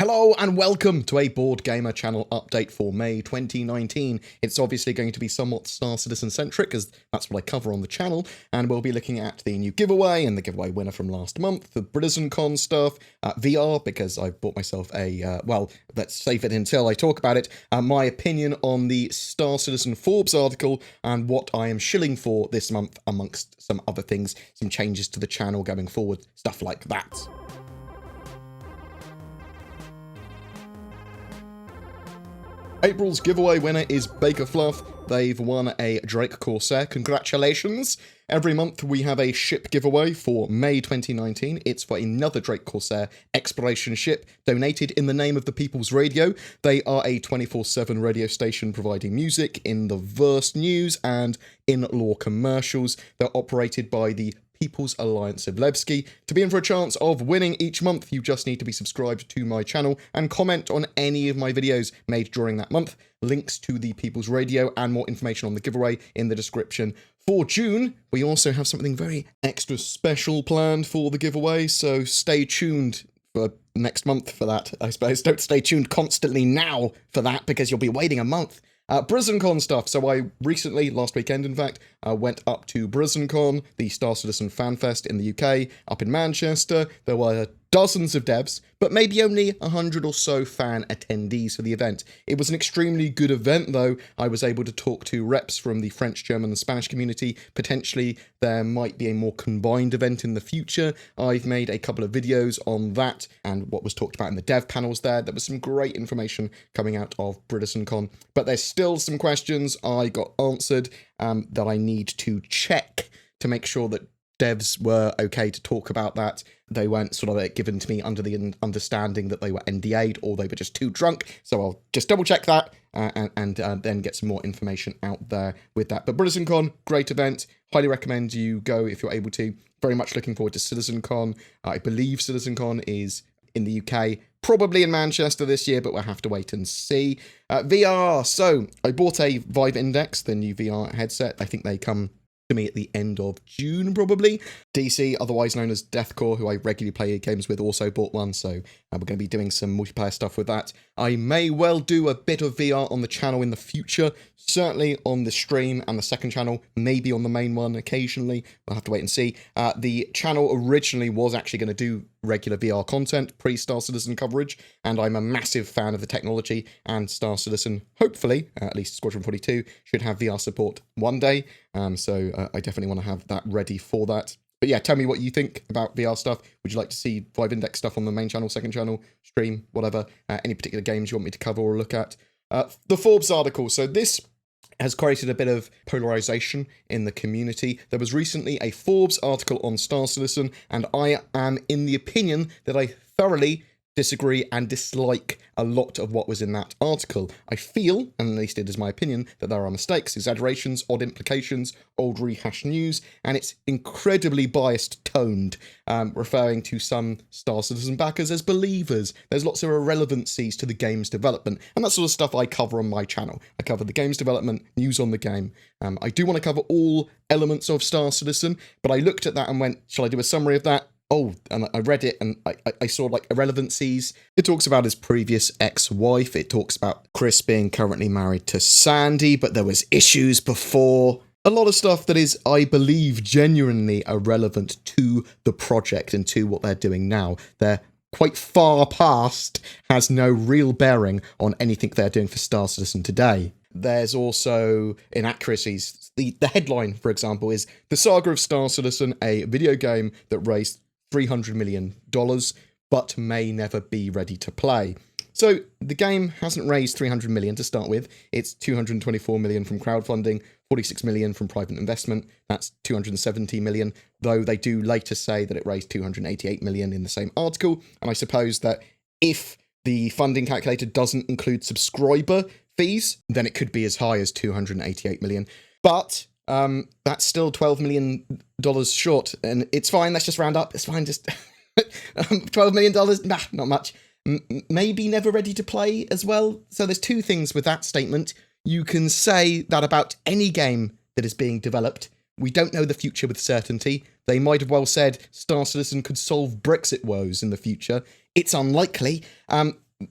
Hello and welcome to a BoredGamer Channel update for May 2019. It's obviously going to be somewhat Star Citizen centric, as that's what I cover on the channel, and we'll be looking at the new giveaway and the giveaway winner from last month, the BritizenCon stuff, VR, because I bought myself a, well, let's save it until I talk about it, my opinion on the Star Citizen Forbes article and what I am shilling for this month, amongst some other things, some changes to the channel going forward, stuff like that. April's giveaway winner is Baker Fluff. They've won a Drake Corsair. Congratulations! Every month we have a ship giveaway for May 2019. It's for another Drake Corsair exploration ship, donated in the name of the People's Radio. They are a 24/7 radio station providing music in the verse news and in-law commercials. They're operated by the People's Alliance of Levski. To be in for a chance of winning each month, you just need to be subscribed to my channel and comment on any of my videos made during that month. Links to the People's Radio and more information on the giveaway in the description. For June, we also have something very extra special planned for the giveaway, so stay tuned for next month for that, I suppose. Don't stay tuned constantly now for that, because you'll be waiting a month. BritizenCon stuff. So I recently, last weekend in fact, went up to BritizenCon, the Star Citizen Fan Fest in the UK, up in Manchester. There were dozens of devs, but maybe only 100 or so fan attendees for the event. It was an extremely good event, though. I was able to talk to reps from the French, German and Spanish community. Potentially there might be a more combined event in the future. I've made a couple of videos on that and what was talked about in the dev panels there. There was some great information coming out of BritizenCon, but there's still some questions I got answered that I need to check to make sure that devs were okay to talk about that. They weren't sort of given to me under the understanding that they were NDA'd or they were just too drunk. So I'll just double check that and then get some more information out there with that. But BritizenCon, great event. Highly recommend you go if you're able to. Very much looking forward to CitizenCon. I believe CitizenCon is in the UK, probably in Manchester this year, but we'll have to wait and see. VR. So I bought a Vive Index, the new VR headset. I think they come to me at the end of June, probably. DC, otherwise known as Deathcore, who I regularly play games with, also bought one, so we're going to be doing some multiplayer stuff with that. I may well do a bit of VR on the channel in the future, certainly on the stream and the second channel, maybe on the main one occasionally. We'll have to wait and see. The channel originally was actually going to do regular VR content, pre-Star Citizen coverage, and I'm a massive fan of the technology, and Star Citizen, hopefully, at least Squadron 42, should have VR support one day, so I definitely want to have that ready for that. But yeah, tell me what you think about VR stuff. Would you like to see Vive Index stuff on the main channel, second channel, stream, whatever? Any particular games you want me to cover or look at? The Forbes article. So this has created a bit of polarization in the community. There was recently a Forbes article on Star Citizen, and I am in the opinion that I thoroughly disagree and dislike a lot of what was in that article. I feel, and at least it is my opinion, that there are mistakes, exaggerations, odd implications, old rehashed news, and it's incredibly biased toned, referring to some Star Citizen backers as believers. There's lots of irrelevancies to the game's development, and that sort of stuff I cover on my channel. I cover the game's development, news on the game. I do want to cover all elements of Star Citizen, but I looked at that and went, shall I do a summary of that? Oh, and I read it and I saw like irrelevancies. It talks about his previous ex-wife. It talks about Chris being currently married to Sandy, but there was issues before. A lot of stuff that is, I believe, genuinely irrelevant to the project and to what they're doing now. They're quite far past, has no real bearing on anything they're doing for Star Citizen today. There's also inaccuracies. The headline, for example, is The Saga of Star Citizen, a video game that raised $300 million, but may never be ready to play. So the game hasn't raised $300 million to start with. It's $224 million from crowdfunding, $46 million from private investment. That's $270 million, though they do later say that it raised $288 million in the same article. And I suppose that if the funding calculator doesn't include subscriber fees, then it could be as high as $288 million. But that's still $12 million short, and it's fine. Let's just round up. It's fine. Just $12 million. Nah, not much. Maybe never ready to play as well. So there's two things with that statement. You can say that about any game that is being developed. We don't know the future with certainty. They might have well said Star Citizen could solve Brexit woes in the future. It's unlikely.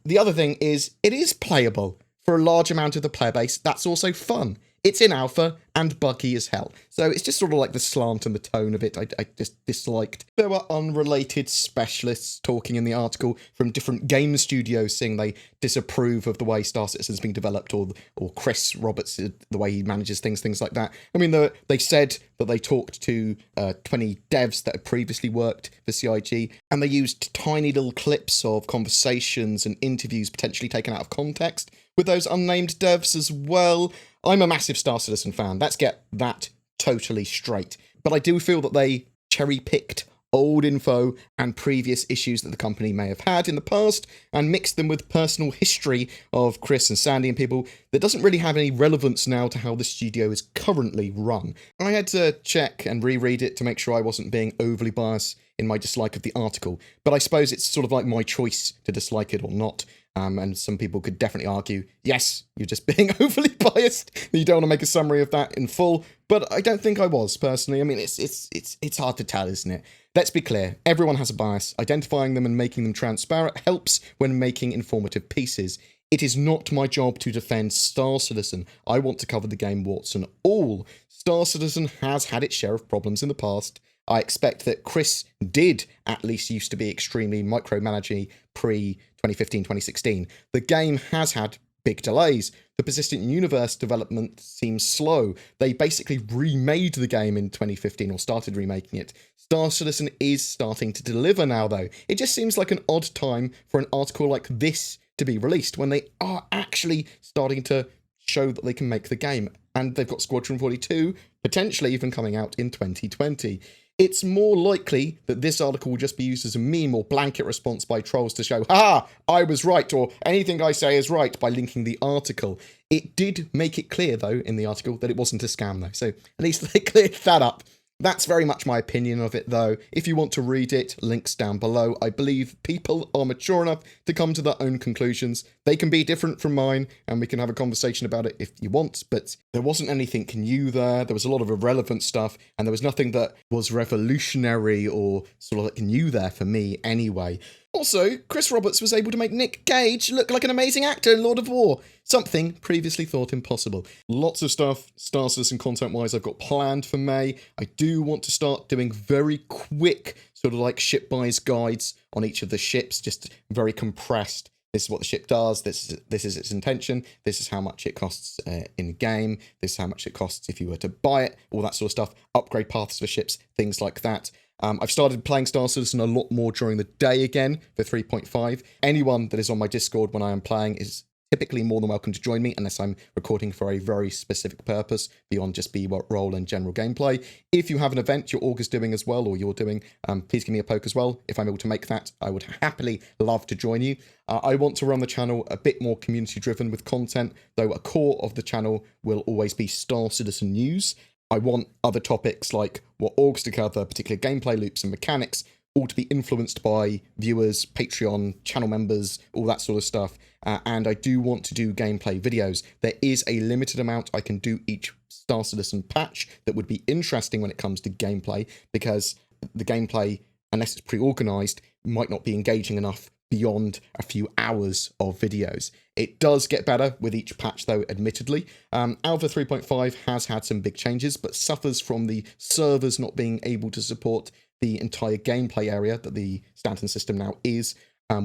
the other thing is, it is playable for a large amount of the player base. That's also fun. It's in alpha and buggy as hell. So it's just sort of like the slant and the tone of it I just disliked. There were unrelated specialists talking in the article from different game studios saying they disapprove of the way Star Citizen's being developed, or Chris Roberts, the way he manages things like that. I mean, they said that they talked to 20 devs that had previously worked for CIG, and they used tiny little clips of conversations and interviews potentially taken out of context with those unnamed devs as well. I'm a massive Star Citizen fan. Let's get that totally straight. But I do feel that they cherry-picked old info and previous issues that the company may have had in the past and mixed them with personal history of Chris and Sandy and people that doesn't really have any relevance now to how the studio is currently run. I had to check and reread it to make sure I wasn't being overly biased in my dislike of the article, but I suppose it's sort of like my choice to dislike it or not. And some people could definitely argue, yes, you're just being overly biased, you don't want to make a summary of that in full, but I don't think I was, personally. I mean, it's hard to tell, isn't it? Let's be clear, everyone has a bias. Identifying them and making them transparent helps when making informative pieces. It is not my job to defend Star Citizen. I want to cover the game warts and all. Star Citizen has had its share of problems in the past. I expect that Chris did at least used to be extremely micromanaging pre-2015-2016. The game has had big delays. The persistent universe development seems slow. They basically remade the game in 2015, or started remaking it. Star Citizen is starting to deliver now, though. It just seems like an odd time for an article like this to be released, when they are actually starting to show that they can make the game. And they've got Squadron 42, potentially even coming out in 2020. It's more likely that this article will just be used as a meme or blanket response by trolls to show, "Ha! I was right," or "anything I say is right," by linking the article. It did make it clear, though, in the article that it wasn't a scam, though. So at least they cleared that up. That's very much my opinion of it, though. If you want to read it, links down below. I believe people are mature enough to come to their own conclusions. They can be different from mine, and we can have a conversation about it if you want, but there wasn't anything new there. There was a lot of irrelevant stuff, and there was nothing that was revolutionary or sort of like new there for me anyway. Also, Chris Roberts was able to make Nick Cage look like an amazing actor in Lord of War, something previously thought impossible. Lots of stuff, Star Citizen content-wise, I've got planned for May. I do want to start doing very quick, sort of like ship buys guides on each of the ships, just very compressed. This is what the ship does, this is its intention, this is how much it costs in-game, this is how much it costs if you were to buy it, all that sort of stuff, upgrade paths for ships, things like that. I've started playing Star Citizen a lot more during the day again for 3.5. Anyone that is on my Discord when I am playing is typically more than welcome to join me, unless I'm recording for a very specific purpose beyond just B-roll and general gameplay. If you have an event your org is doing as well, or you're doing, please give me a poke as well. If I'm able to make that, I would happily love to join you. I want to run the channel a bit more community-driven with content, though a core of the channel will always be Star Citizen news. I want other topics like what orgs together, particular gameplay loops and mechanics, all to be influenced by viewers, Patreon, channel members, all that sort of stuff. And I do want to do gameplay videos. There is a limited amount I can do each Star Citizen patch that would be interesting when it comes to gameplay, because the gameplay, unless it's pre-organized, might not be engaging enough beyond a few hours of videos. It does get better with each patch, though, admittedly. Alpha 3.5 has had some big changes, but suffers from the servers not being able to support the entire gameplay area that the Stanton system now is,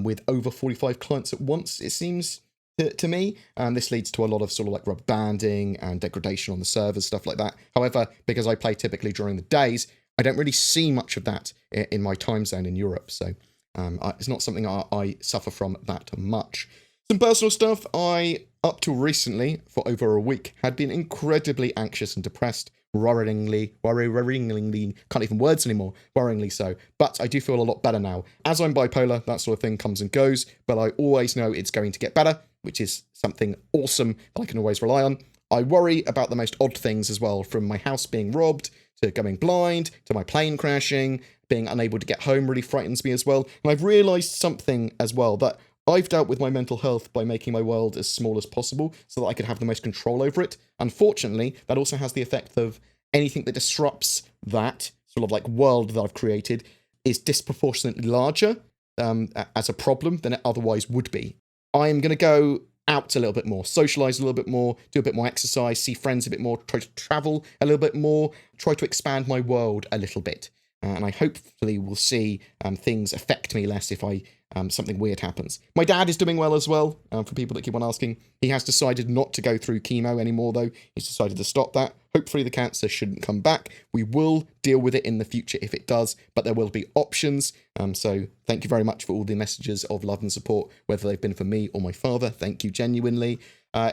with over 45 clients at once, it seems to me. And this leads to a lot of sort of like rubber banding and degradation on the servers, stuff like that. However, because I play typically during the days, I don't really see much of that in my time zone in Europe, so it's not something I suffer from that much. Some personal stuff. I, up till recently, for over a week, had been incredibly anxious and depressed, worryingly, can't even words anymore, worryingly so. But I do feel a lot better now. As I'm bipolar, that sort of thing comes and goes, but I always know it's going to get better, which is something awesome that I can always rely on. I worry about the most odd things as well, from my house being robbed, to going blind, to my plane crashing. Being unable to get home really frightens me as well. And I've realised something as well, that I've dealt with my mental health by making my world as small as possible so that I could have the most control over it. Unfortunately, that also has the effect of anything that disrupts that sort of like world that I've created is disproportionately larger as a problem than it otherwise would be. I'm going to go out a little bit more, socialize a little bit more, do a bit more exercise, see friends a bit more, try to travel a little bit more, try to expand my world a little bit. And I hopefully will see things affect me less if something weird happens. My dad is doing well as well, for people that keep on asking. He has decided not to go through chemo anymore, though. He's decided to stop that. Hopefully the cancer shouldn't come back. We will deal with it in the future if it does, but there will be options. So thank you very much for all the messages of love and support, whether they've been for me or my father. Thank you genuinely.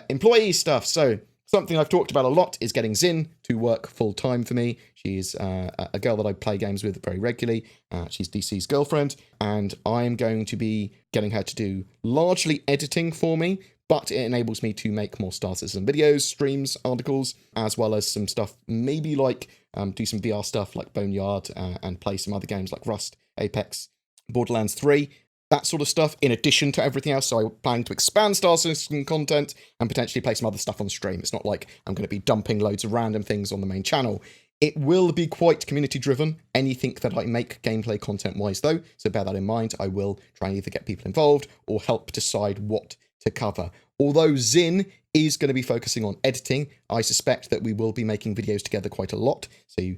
Employee stuff. So something I've talked about a lot is getting Zin to work full-time for me. She's a girl that I play games with very regularly. She's DC's girlfriend, and I'm going to be getting her to do largely editing for me, but it enables me to make more Star Citizen videos, streams, articles, as well as some stuff, maybe like do some VR stuff like Boneyard and play some other games like Rust, Apex, Borderlands 3. That sort of stuff, in addition to everything else. So I'm planning to expand Star Citizen content and potentially play some other stuff on stream. It's not like I'm going to be dumping loads of random things on the main channel. It will be quite community-driven, anything that I make gameplay content-wise, though. So bear that in mind. I will try and either get people involved or help decide what to cover. Although Zin is going to be focusing on editing, I suspect that we will be making videos together quite a lot. So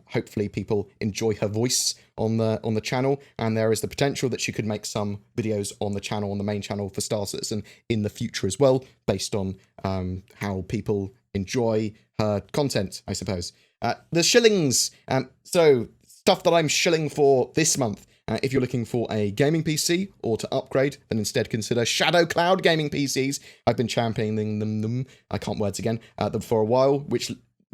hopefully people enjoy her voice on the channel, and there is the potential that she could make some videos on the channel, on the main channel for Star Citizen in the future as well, based on how people enjoy her content, I suppose. The shillings. So stuff that I'm shilling for this month. If you're looking for a gaming PC or to upgrade, then instead consider Shadow Cloud gaming PCs. I've been championing them, I can't words again, them for a while, which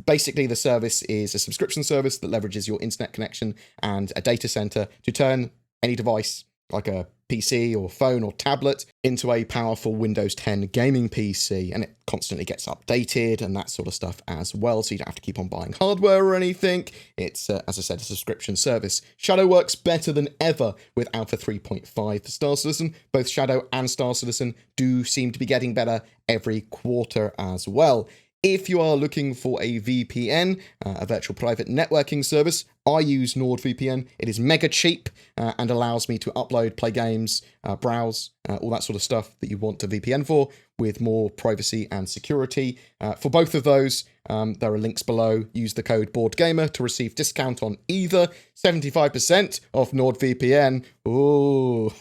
basically the service is a subscription service that leverages your internet connection and a data center to turn any device, like a PC or phone or tablet, into a powerful Windows 10 gaming PC, and it constantly gets updated and that sort of stuff as well, so you don't have to keep on buying hardware or anything. It's, as I said, a subscription service. Shadow works better than ever with Alpha 3.5 for Star Citizen. Both Shadow and Star Citizen do seem to be getting better every quarter as well. If you are looking for a VPN, a virtual private networking service, I use NordVPN. It is mega cheap and allows me to upload, play games, browse, all that sort of stuff that you want to VPN for, with more privacy and security. For both of those, there are links below. Use the code BoredGamer to receive discount on either. 75% off NordVPN. Ooh,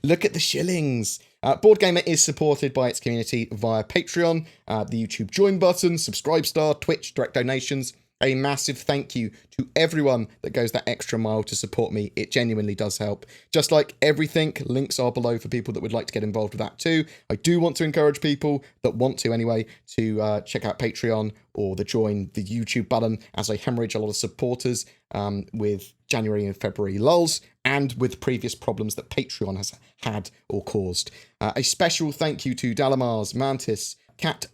look at the shillings. BoredGamer is supported by its community via Patreon, the YouTube join button, subscribe star, Twitch, direct donations. A massive thank you to everyone that goes that extra mile to support me. It genuinely does help. Just like everything, links are below for people that would like to get involved with that too. I do want to encourage people that want to anyway to check out Patreon or the YouTube button, as I hemorrhage a lot of supporters with January and February lulls and with previous problems that Patreon has had or caused. A special thank you to Dalamars, Mantis, Cat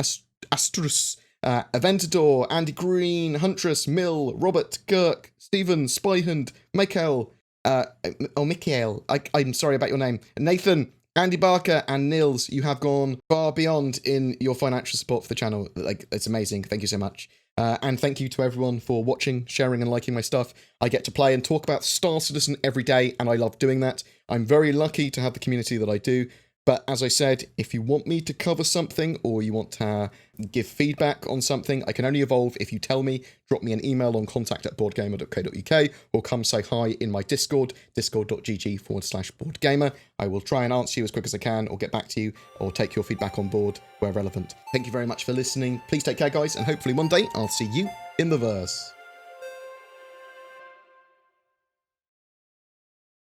Astrus, Aventador, Andy Green, Huntress, Mill, Robert, Kirk, Stephen, Spyhand, Michael, Michael, I'm sorry about your name, Nathan, Andy Barker, and Nils. You have gone far beyond in your financial support for the channel. Like, it's amazing. Thank you so much. And thank you to everyone for watching, sharing, and liking my stuff. I get to play and talk about Star Citizen every day, and I love doing that. I'm very lucky to have the community that I do. But as I said, if you want me to cover something or you want to give feedback on something, I can only evolve if you tell me. Drop me an email on contact@boredgamer.co.uk or come say hi in my Discord, discord.gg/boredgamer. I will try and answer you as quick as I can or get back to you or take your feedback on board where relevant. Thank you very much for listening. Please take care, guys, and hopefully one day I'll see you in the verse.